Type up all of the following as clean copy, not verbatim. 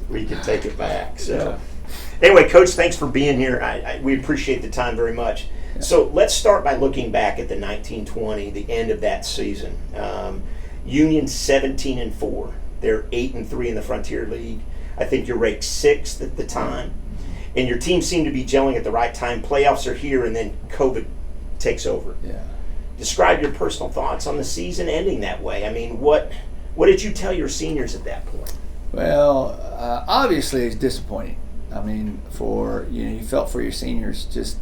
we can take it back. So, anyway, Coach, thanks for being here. We appreciate the time very much. Yeah. So let's start by looking back at the 1920, the end of that season. Union 17-4. They're 8-3 in the Frontier League. I think you're ranked 6th at the time. And your team seemed to be gelling at the right time. Playoffs are here, and then COVID takes over. Yeah. Describe your personal thoughts on the season ending that way. I mean, what did you tell your seniors at that point? Well, obviously it's disappointing. I mean, you felt for your seniors just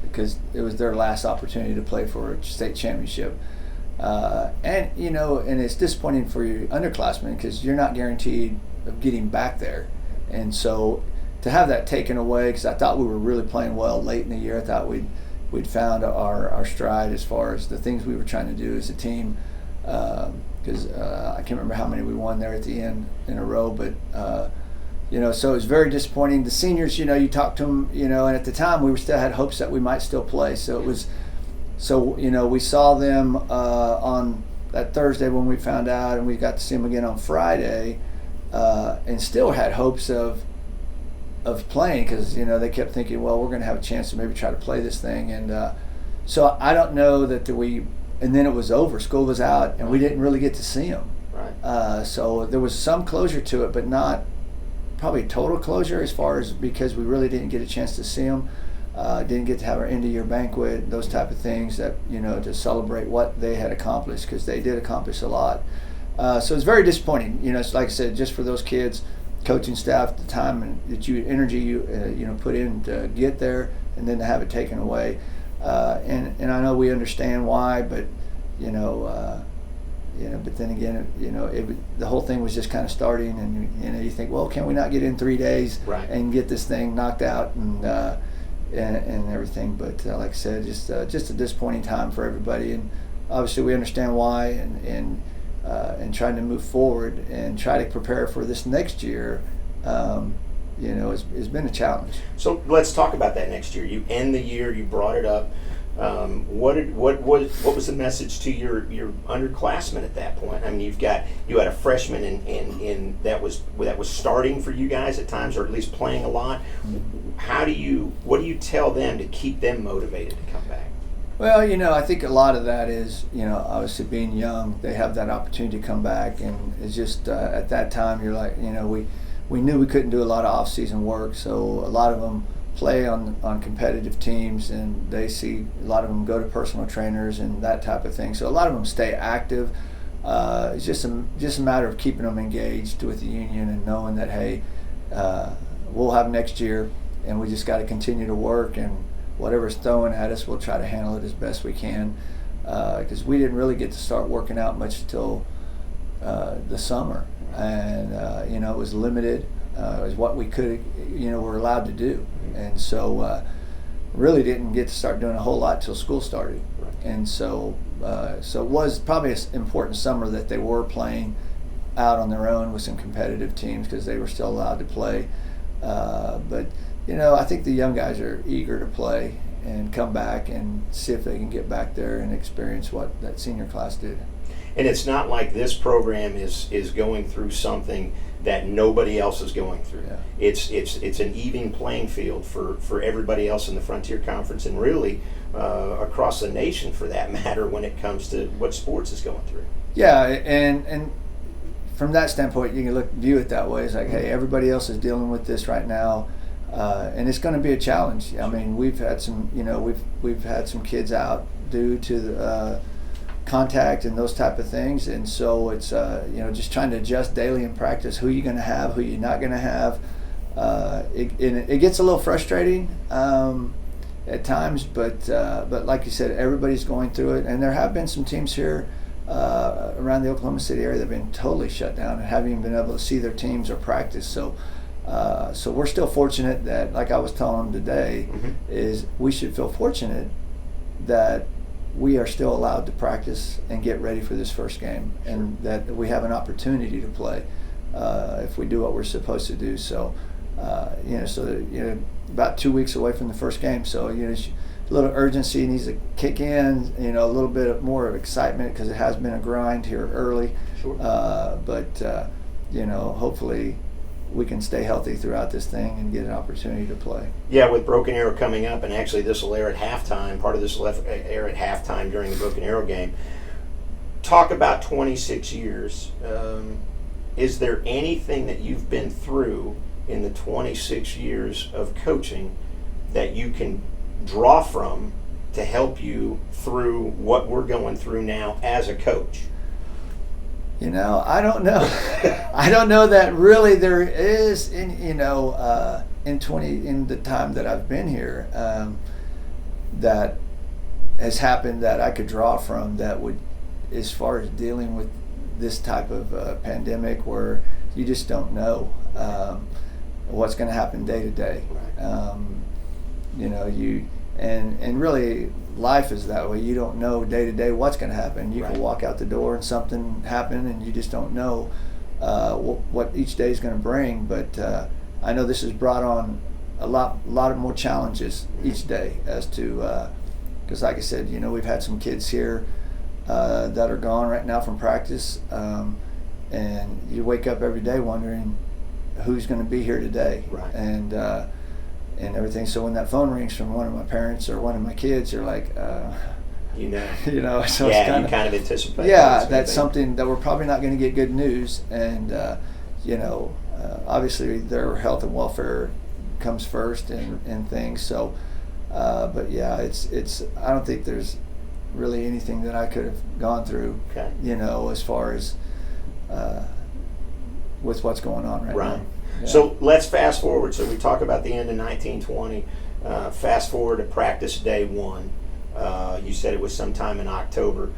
because it was their last opportunity to play for a state championship. And it's disappointing for your underclassmen because you're not guaranteed of getting back there. And so to have that taken away, because I thought we were really playing well late in the year. I thought we'd found our stride as far as the things we were trying to do as a team. Because I can't remember how many we won there at the end in a row, but so it was very disappointing. The seniors, you talked to them, and at the time we still had hopes that we might still play. So it was. So, we saw them on that Thursday when we found out, and we got to see them again on Friday, and still had hopes of playing because, they kept thinking, well, we're going to have a chance to maybe try to play this thing. And so I don't know that and then it was over. School was out, and we didn't really get to see them. Right. So there was some closure to it, but not probably total closure as far as because we really didn't get a chance to see them. Didn't get to have our end-of-year banquet, those type of things that, to celebrate what they had accomplished because they did accomplish a lot. So it's very disappointing. It's like I said, just for those kids, coaching staff, the time and energy you put in to get there, and then to have it taken away. And I know we understand why, but but then again, the whole thing was just kind of starting, and you think, well, can we not get in 3 days right. and get this thing knocked out and everything? But like I said, just a disappointing time for everybody, and obviously we understand why, and trying to move forward and try to prepare for this next year. It's been a challenge. So let's talk about that next year. You end the year. You brought it up. What was the message to your underclassmen at that point? I mean, you had a freshman in that was starting for you guys at times, or at least playing a lot. What do you tell them to keep them motivated to come back? Well, I think a lot of that is, obviously being young, they have that opportunity to come back, and it's just at that time you're like, we knew we couldn't do a lot of off-season work, so a lot of them play on competitive teams, and they see a lot of them go to personal trainers and that type of thing. So a lot of them stay active. It's just a matter of keeping them engaged with the union and knowing that, hey, we'll have next year, and we just got to continue to work, and whatever's thrown at us, we'll try to handle it as best we can. Because we didn't really get to start working out much until the summer, and it was limited. It was what we could, were allowed to do, and so really didn't get to start doing a whole lot till school started. Right. And so it was probably an important summer that they were playing out on their own with some competitive teams because they were still allowed to play. But I think the young guys are eager to play and come back and see if they can get back there and experience what that senior class did. And it's not like this program is going through something that nobody else is going through. Yeah. It's an even playing field for everybody else in the Frontier Conference, and really across the nation for that matter when it comes to what sports is going through. Yeah, and from that standpoint, you can view it that way. It's like, hey, everybody else is dealing with this right now, and it's going to be a challenge. I mean, we've had some, we've had some kids out due to the contact and those type of things, and so it's just trying to adjust daily in practice who you're going to have, who you're not going to have. It gets a little frustrating at times, but like you said, everybody's going through it, and there have been some teams here around the Oklahoma City area that have been totally shut down and haven't even been able to see their teams or practice. So we're still fortunate that, like I was telling them today, is we should feel fortunate that we are still allowed to practice and get ready for this first game, and that we have an opportunity to play if we do what we're supposed to do. So, about 2 weeks away from the first game. So, a little urgency needs to kick in, a little bit more of excitement because it has been a grind here early. Sure. But hopefully we can stay healthy throughout this thing and get an opportunity to play. Yeah, with Broken Arrow coming up, and actually this will air at halftime. Part of this will air at halftime during the Broken Arrow game. Talk about 26 years. Is there anything that you've been through in the 26 years of coaching that you can draw from to help you through what we're going through now as a coach? You know, I don't know. I don't know that really there is in in the time that I've been here that has happened that I could draw from that would, as far as dealing with this type of pandemic where you just don't know what's going to happen day to day. And really life is that way. You don't know day to day what's going to happen. You can walk out the door and something happen, and you just don't know what each day is going to bring. But I know this has brought on a lot of more challenges each day as to because, like I said, we've had some kids here that are gone right now from practice, and you wake up every day wondering who's going to be here today, and everything. So when that phone rings from one of my parents or one of my kids, you're like, so it's you kind of anticipate. Yeah, that's something that we're probably not going to get good news, and obviously their health and welfare comes first and things. So, but yeah, it's. I don't think there's really anything that I could have gone through, as far as with what's going on right now. Yeah. So let's fast forward. So we talk about the end of 1920. Fast forward to practice day one. You said it was sometime in October.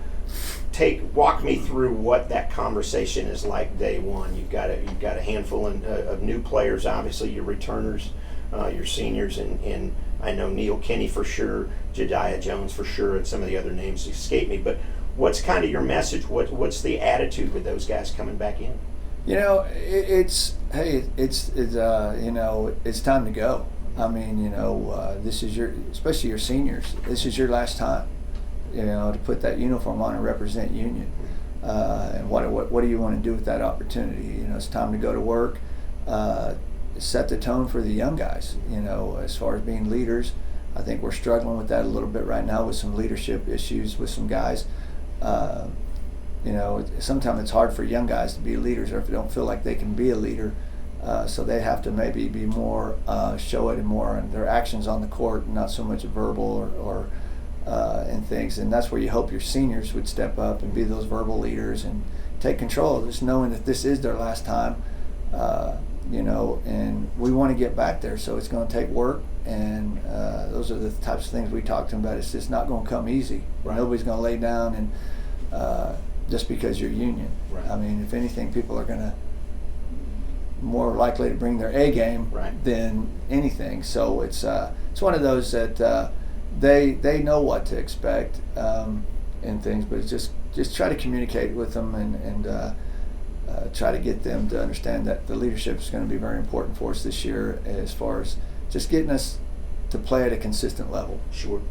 Walk me through what that conversation is like day one. You've got a handful of new players, obviously your returners, your seniors, and I know Neil Kinney for sure, Jediah Jones for sure, and some of the other names escape me. But what's kind of your message? What's the attitude with those guys coming back in? It's time to go. I mean, this is especially your seniors. This is your last time, to put that uniform on and represent Union. And what do you want to do with that opportunity? It's time to go to work, set the tone for the young guys. As far as being leaders, I think we're struggling with that a little bit right now with some leadership issues with some guys. Sometimes it's hard for young guys to be leaders, or if they don't feel like they can be a leader, so they have to maybe be more, show it more in their actions on the court, not so much verbal or and things. And that's where you hope your seniors would step up and be those verbal leaders and take control, just knowing that this is their last time, and we want to get back there. So it's going to take work, and those are the types of things we talk to them about. It's just not going to come easy. Nobody's going to lay down and just because you're Union. I mean, if anything, people are going to more likely to bring their A game than anything. So it's one of those that they know what to expect and things, but it's just try to communicate with them and try to get them to understand that the leadership is going to be very important for us this year as far as just getting us to play at a consistent level. Sure.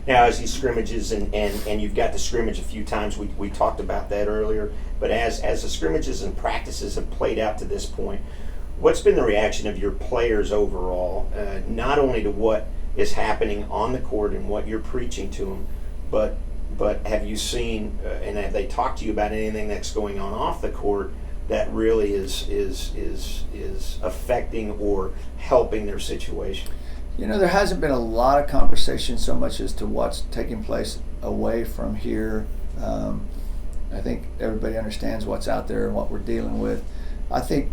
Now, as these scrimmages, and you've got the scrimmage a few times, we talked about that earlier, but as the scrimmages and practices have played out to this point, what's been the reaction of your players overall, not only to what is happening on the court and what you're preaching to them, but have you seen, and have they talked to you about anything that's going on off the court that really is affecting or helping their situation? There hasn't been a lot of conversation so much as to what's taking place away from here. I think everybody understands what's out there and what we're dealing with. I think,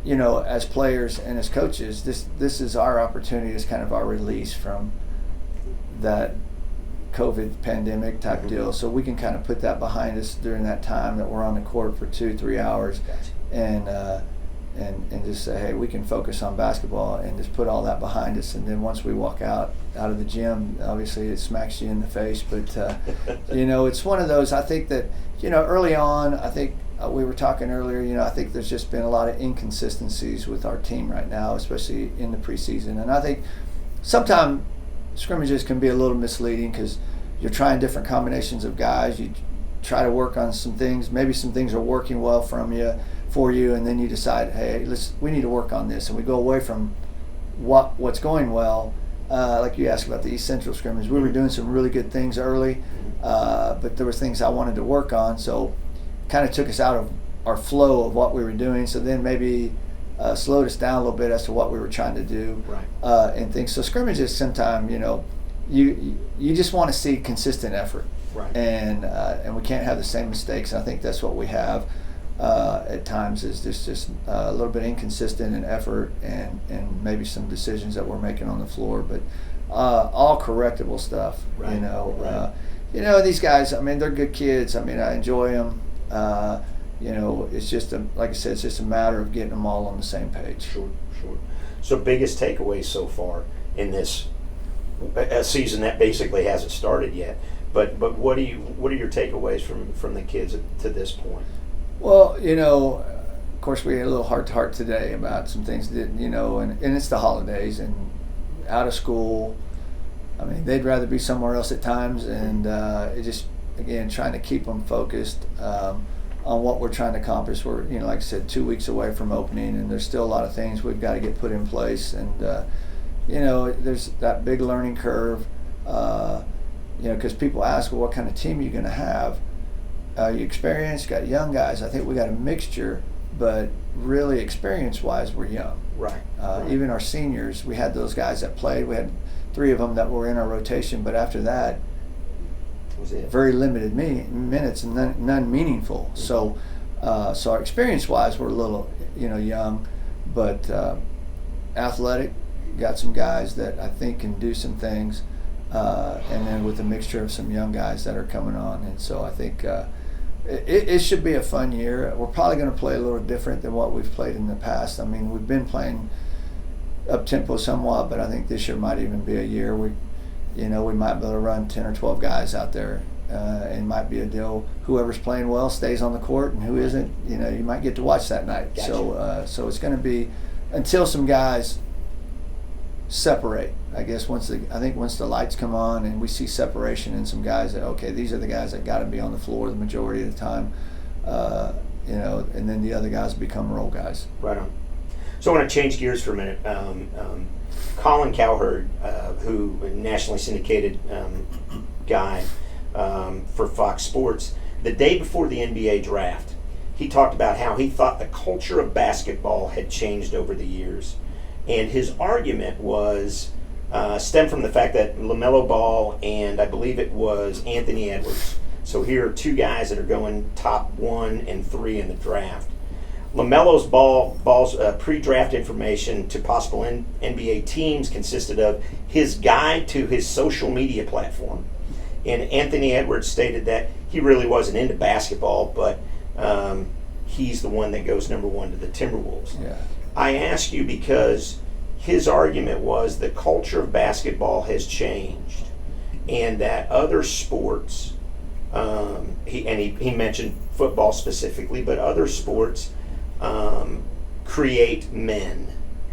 as players and as coaches, this is our opportunity, as kind of our release from that COVID pandemic type deal. So we can kind of put that behind us during that time that we're on the court for 2-3 hours, and just say, hey, we can focus on basketball and just put all that behind us. And then once we walk out of the gym, obviously it smacks you in the face. But, it's one of those, I think that, early on, I think we were talking earlier, I think there's just been a lot of inconsistencies with our team right now, especially in the preseason. And I think sometimes scrimmages can be a little misleading because you're trying different combinations of guys. You try to work on some things. Maybe some things are working well for for you, and then you decide, hey, we need to work on this, and we go away from what's going well. Like you asked about the East Central scrimmage, we were doing some really good things early, but there was things I wanted to work on, so kind of took us out of our flow of what we were doing. So then maybe slowed us down a little bit as to what we were trying to do, and things. So scrimmages, sometimes you just want to see consistent effort, and we can't have the same mistakes. And I think that's what we have at times, is just a little bit inconsistent in effort and maybe some decisions that we're making on the floor, but all correctable stuff. These guys, I mean, they're good kids. I mean, I enjoy them. It's just like I said, it's just a matter of getting them all on the same page. Sure. So biggest takeaways so far in this a season that basically hasn't started yet, but what are your takeaways from the kids to this point? Well, of course, we had a little heart-to-heart today about some things that, and it's the holidays and out of school. I mean, they'd rather be somewhere else at times, and it just, again, trying to keep them focused on what we're trying to accomplish. We're, like I said, 2 weeks away from opening, and there's still a lot of things we've got to get put in place, and, there's that big learning curve, because people ask, well, what kind of team are you going to have? You experienced, got young guys. I think we got a mixture, but really experience-wise, we're young. Right. Even our seniors, we had those guys that played. We had 3 of them that were in our rotation, but after that, very limited minutes and none meaningful. Mm-hmm. So our experience-wise, we're a little, young, but athletic. Got some guys that I think can do some things, and then with a mixture of some young guys that are coming on, and so I think. It should be a fun year. We're probably going to play a little different than what we've played in the past. I mean, we've been playing up-tempo somewhat, but I think this year might even be a year we might be able to run 10 or 12 guys out there, and might be a deal. Whoever's playing well stays on the court, and who isn't, you might get to watch that night. Gotcha. So it's going to be until some guys separate. I guess once the lights come on and we see separation in some guys that, okay, these are the guys that got to be on the floor the majority of the time, and then the other guys become role guys. Right on. So I want to change gears for a minute. Colin Cowherd, who nationally syndicated guy for Fox Sports, the day before the NBA draft, he talked about how he thought the culture of basketball had changed over the years. And his argument was stemmed from the fact that LaMelo Ball and I believe it was Anthony Edwards. So here are 2 guys that are going top 1 and 3 in the draft. LaMelo's Ball's pre-draft information to possible NBA teams consisted of his guide to his social media platform. And Anthony Edwards stated that he really wasn't into basketball, but he's the one that goes number 1 to the Timberwolves. Yeah. I ask you because his argument was the culture of basketball has changed, and that other sports, he mentioned football specifically, but other sports create men,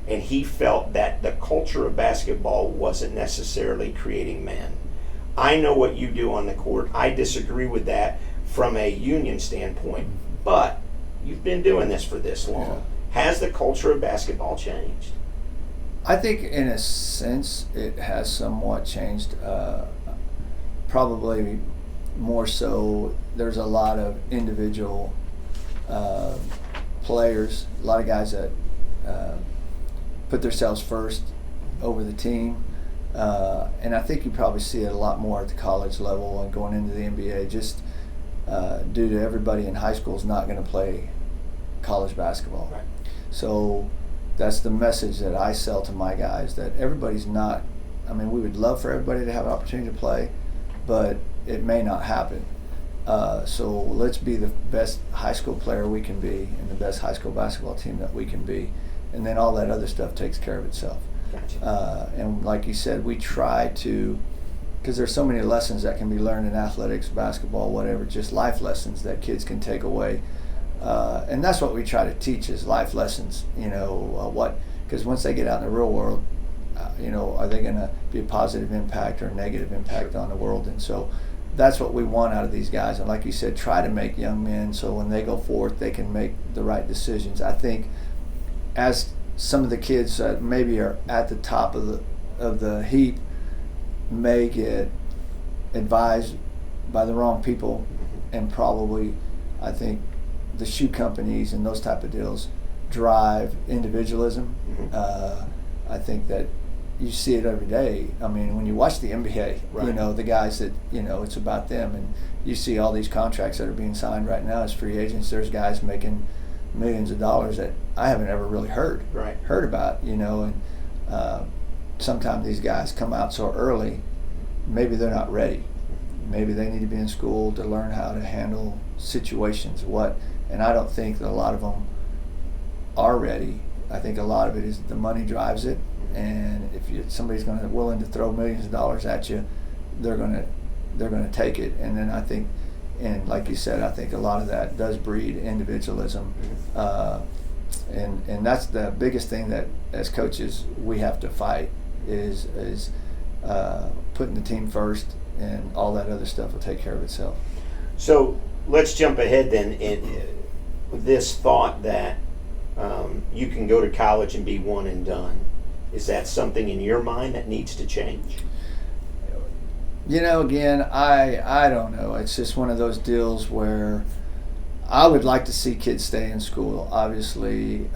and he felt that the culture of basketball wasn't necessarily creating men. I know what you do on the court. I disagree with that from a union standpoint, but you've been doing this for this long. Yeah. Has the culture of basketball changed? I think in a sense it has somewhat changed. Probably more so, there's a lot of individual players, a lot of guys that put themselves first over the team. And I think you probably see it a lot more at the college level and going into the NBA, just due to everybody in high school is not going to play college basketball. Right. So that's the message that I sell to my guys, that everybody's not, I mean, we would love for everybody to have an opportunity to play, but it may not happen. So let's be the best high school player we can be and the best high school basketball team that we can be. And then all that other stuff takes care of itself. Gotcha. And like you said, we try to, because there's so many lessons that can be learned in athletics, basketball, whatever, just life lessons that kids can take away. And that's what we try to teach, is life lessons, because once they get out in the real world, are they going to be a positive impact or a negative impact on the world? And so that's what we want out of these guys. And like you said, try to make young men so when they go forth, they can make the right decisions. I think as some of the kids that maybe are at the top of the heap may get advised by the wrong people, and probably I think the shoe companies and those type of deals drive individualism. I think that you see it every day. I mean, when you watch the NBA, right. you know, the guys that, you know, it's about them, and you see all these contracts that are being signed right now as free agents. There's guys making millions of dollars that I haven't ever really heard about, you know, and sometimes these guys come out so early, maybe they're not ready. Maybe they need to be in school to learn how to handle situations. And I don't think that a lot of them are ready. I think a lot of it is the money drives it, and if somebody's willing to throw millions of dollars at you, they're going to take it. And then I think, and like you said, I think a lot of that does breed individualism, and that's the biggest thing that as coaches we have to fight is putting the team first, and all that other stuff will take care of itself. So let's jump ahead then in this thought that you can go to college and be one and done. Is that something in your mind that needs to change? You know, again, I don't know. It's just one of those deals where I would like to see kids stay in school, obviously,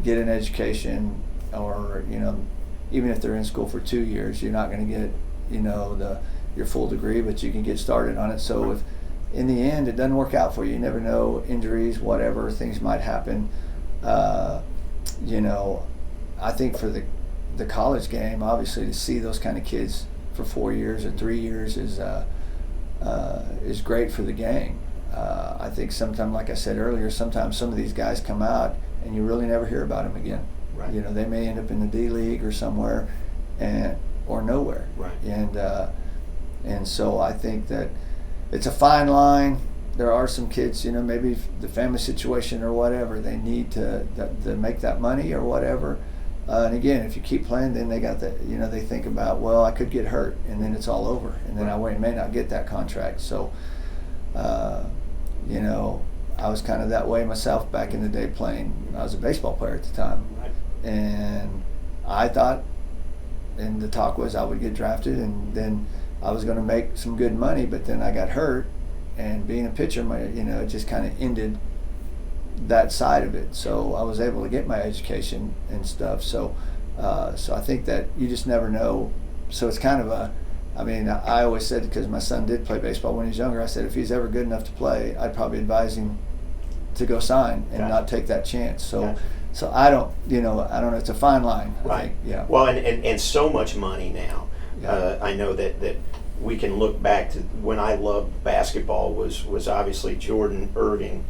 get an education, or, you know, even if they're in school for 2 years, you're not going to get, you know, your full degree, but you can get started on it. So if in the end it doesn't work out for you, you never know, injuries, whatever, things might happen. You know, I think for the college game, obviously, to see those kind of kids for 4 years or 3 years is great for the game. I think sometimes, like I said earlier, sometimes some of these guys come out and you really never hear about them again. Right. You know, they may end up in the D League or somewhere, or nowhere. Right. And so I think that it's a fine line. There are some kids, you know, maybe the family situation or whatever, they need to make that money or whatever. And again, if you keep playing, then they got that, you know, they think about, well, I could get hurt, and then it's all over, and then I may not get that contract. So, you know, I was kind of that way myself back in the day playing. I was a baseball player at the time, and I thought, and the talk was I would get drafted, and then I was going to make some good money, but then I got hurt, and being a pitcher, you know, it just kind of ended that side of it. So I was able to get my education and stuff. So I think that you just never know. So it's kind of I always said, because my son did play baseball when he was younger, I said if he's ever good enough to play, I'd probably advise him to go sign and not take that chance. So I don't know. It's a fine line. I think, yeah. Well, and so much money now. Yeah. I know that we can look back to when I loved basketball was obviously Jordan, Irving,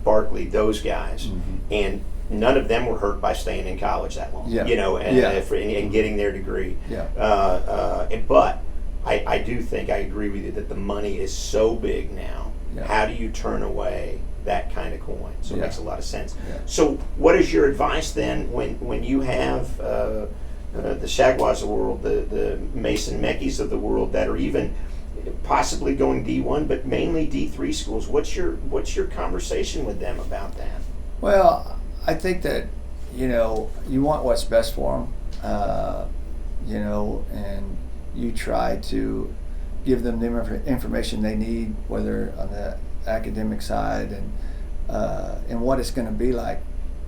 Barkley, those guys, and none of them were hurt by staying in college that long. You know, and getting their degree. But I do think I agree with you that the money is so big now. How do you turn away that kind of coin? So it makes a lot of sense. So what is your advice then when you have the Jaguars of the world, the Mason Meckies of the world that are even possibly going D1, but mainly D3 schools? What's your conversation with them about that? Well, I think that, you know, you want what's best for them, you know, and you try to give them the information they need, whether on the academic side and what it's going to be like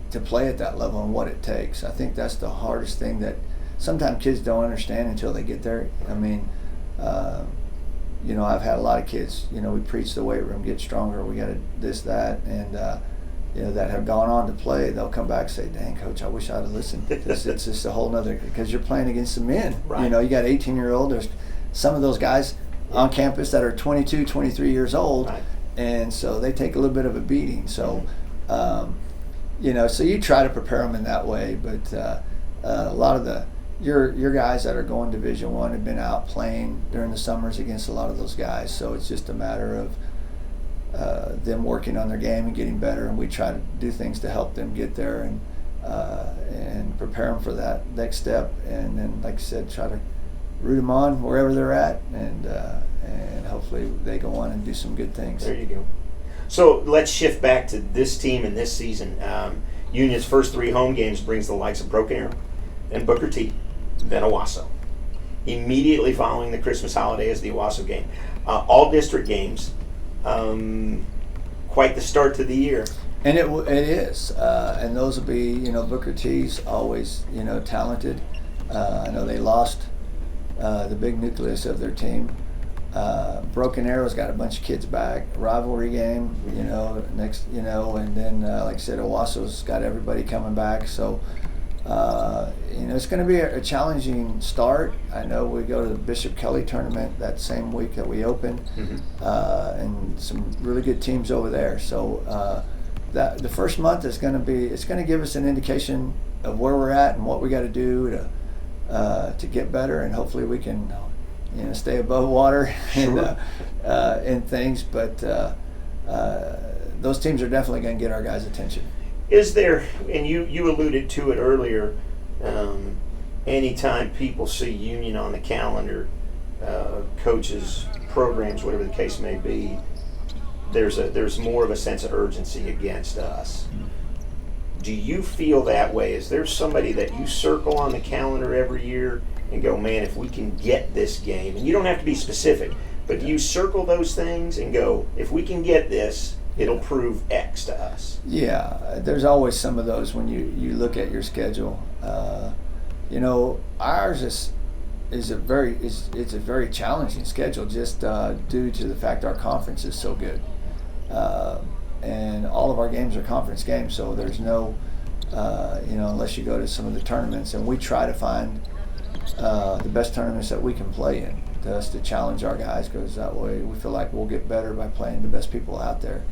to play at that level and what it takes. I think that's the hardest thing that sometimes kids don't understand until they get there. I mean, you know, I've had a lot of kids, you know, we preach the weight room, get stronger, we got to this, that, and, you know, that have gone on to play. They'll come back and say, dang, Coach, I wish I'd have listened. It's just a whole nother, because you're playing against the men. Right. You know, you got 18-year-old, there's some of those guys on campus that are 22, 23 years old, and so they take a little bit of a beating. So, you know, so you try to prepare them in that way, but a lot of your guys that are going Division I have been out playing during the summers against a lot of those guys, so it's just a matter of them working on their game and getting better, and we try to do things to help them get there and prepare them for that next step, and then, like I said, try to root them on wherever they're at, and hopefully they go on and do some good things. There you go. So let's shift back to this team and this season. Union's first 3 home games brings the likes of Broken Arrow, then Booker T, then Owasso. Immediately following the Christmas holiday is the Owasso game. All district games. Quite the start to the year. And it is. And those will be, Booker T's always, talented. I know they lost the big nucleus of their team. Broken Arrow's got a bunch of kids back. Rivalry game, next, and then like I said, Owasso's got everybody coming back. So, it's going to be a challenging start. I know we go to the Bishop Kelly tournament that same week that we open, and some really good teams over there. So that the first month is going to give us an indication of where we're at and what we got to do to get better, and hopefully we can stay above water and things. But those teams are definitely going to get our guys' attention. Is there, and you alluded to it earlier, anytime people see Union on the calendar, coaches, programs, whatever the case may be, there's more of a sense of urgency against us. Do you feel that way? Is there somebody that you circle on the calendar every year and go, man, if we can get this game, and you don't have to be specific, but do you circle those things and go, if we can get this, it'll prove X to us? Yeah, there's always some of those when you look at your schedule. Ours is a very challenging schedule just due to the fact our conference is so good, and all of our games are conference games. So there's no, unless you go to some of the tournaments, and we try to find the best tournaments that we can play in to challenge our guys, because that way we feel like we'll get better by playing the best people out there.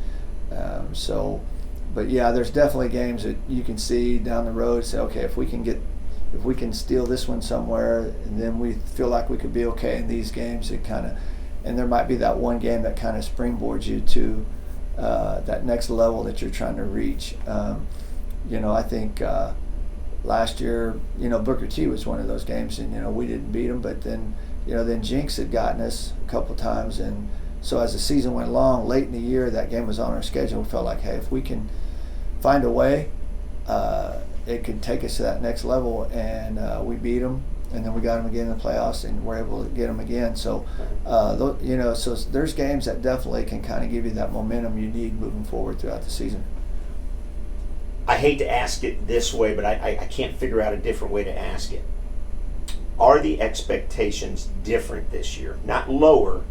But yeah, there's definitely games that you can see down the road. Say, okay, if we can steal this one somewhere, and then we feel like we could be okay in these games. And there might be that one game that kind of springboards you to that next level that you're trying to reach. I think last year, Booker T was one of those games, and we didn't beat them, but then Jinx had gotten us a couple times, and so as the season went along, late in the year, that game was on our schedule. We felt like, hey, if we can find a way, it could take us to that next level, and we beat them, and then we got them again in the playoffs, and we're able to get them again. So, so there's games that definitely can kind of give you that momentum you need moving forward throughout the season. I hate to ask it this way, but I can't figure out a different way to ask it. Are the expectations different this year? Not lower,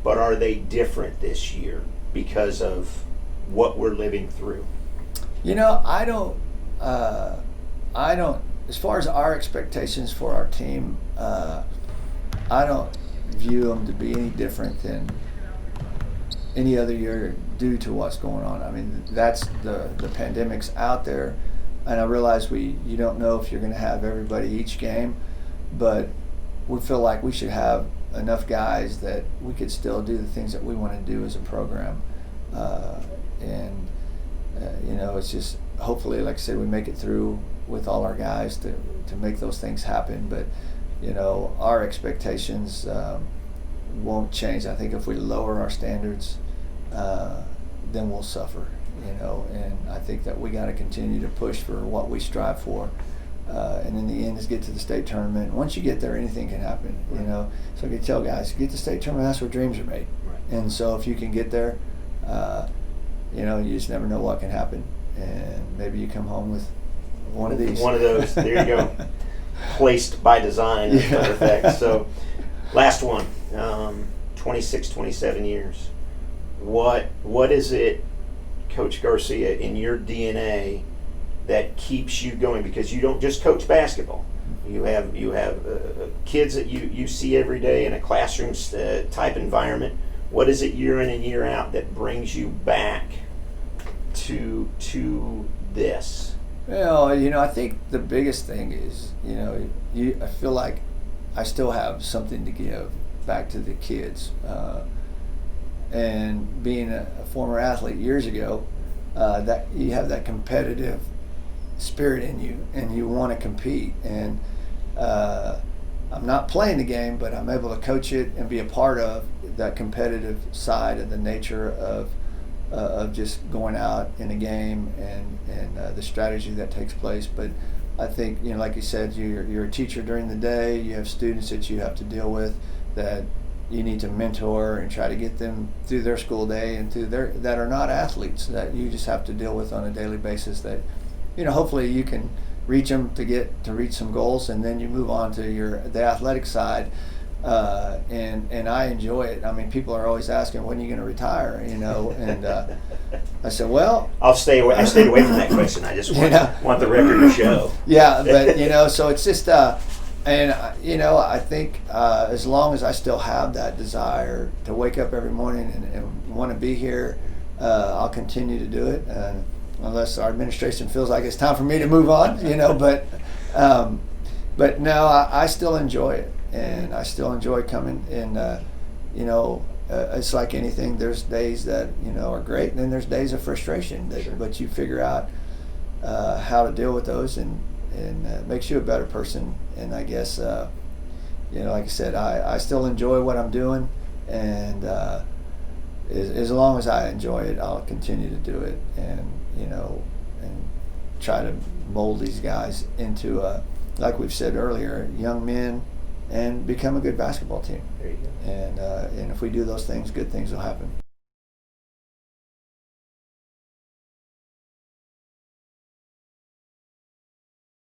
but are they different this year because of what we're living through? I don't, as far as our expectations for our team, I don't view them to be any different than any other year due to what's going on. I mean, that's the pandemic's out there, and I realize you don't know if you're going to have everybody each game, but we feel like we should have enough guys that we could still do the things that we want to do as a program. It's just hopefully, like I said, we make it through with all our guys to make those things happen. But, our expectations won't change. I think if we lower our standards, then we'll suffer, and I think that we got to continue to push for what we strive for. And in the end is get to the state tournament. Once you get there, anything can happen, So I can tell guys, get to the state tournament, that's where dreams are made. Right. And so if you can get there, you just never know what can happen. And maybe you come home with one of these. One of those, there you go. Placed by design, as a matter of fact. So last one, 26, 27 years. What is it, Coach Garcia, in your DNA that keeps you going? Because you don't just coach basketball. You have kids that you see every day in a classroom type environment. What is it year in and year out that brings you back to this? Well, I think the biggest thing is, I feel like I still have something to give back to the kids. And being a former athlete years ago, that you have that competitive spirit in you, and you want to compete, and I'm not playing the game, but I'm able to coach it and be a part of that competitive side and the nature of just going out in a game and the strategy that takes place. But I think, like you said, you're a teacher during the day. You have students that you have to deal with that you need to mentor and try to get them through their school day and that are not athletes that you just have to deal with on a daily basis. That hopefully you can reach them to reach some goals, and then you move on to the athletic side. And I enjoy it. I mean, people are always asking, when are you going to retire? And I said, well, I stayed away from that question. I just want the record to show. Yeah, but so it's just, and I think as long as I still have that desire to wake up every morning and want to be here, I'll continue to do it. Unless our administration feels like it's time for me to move on, but no, I still enjoy it. And I still enjoy coming, and it's like anything. There's days that are great, and then there's days of frustration. But you figure out how to deal with those, and it makes you a better person. And I guess like I said, I still enjoy what I'm doing, and as long as I enjoy it, I'll continue to do it, and and try to mold these guys into like we've said earlier, young men. And become a good basketball team. There you go. And if we do those things, good things will happen.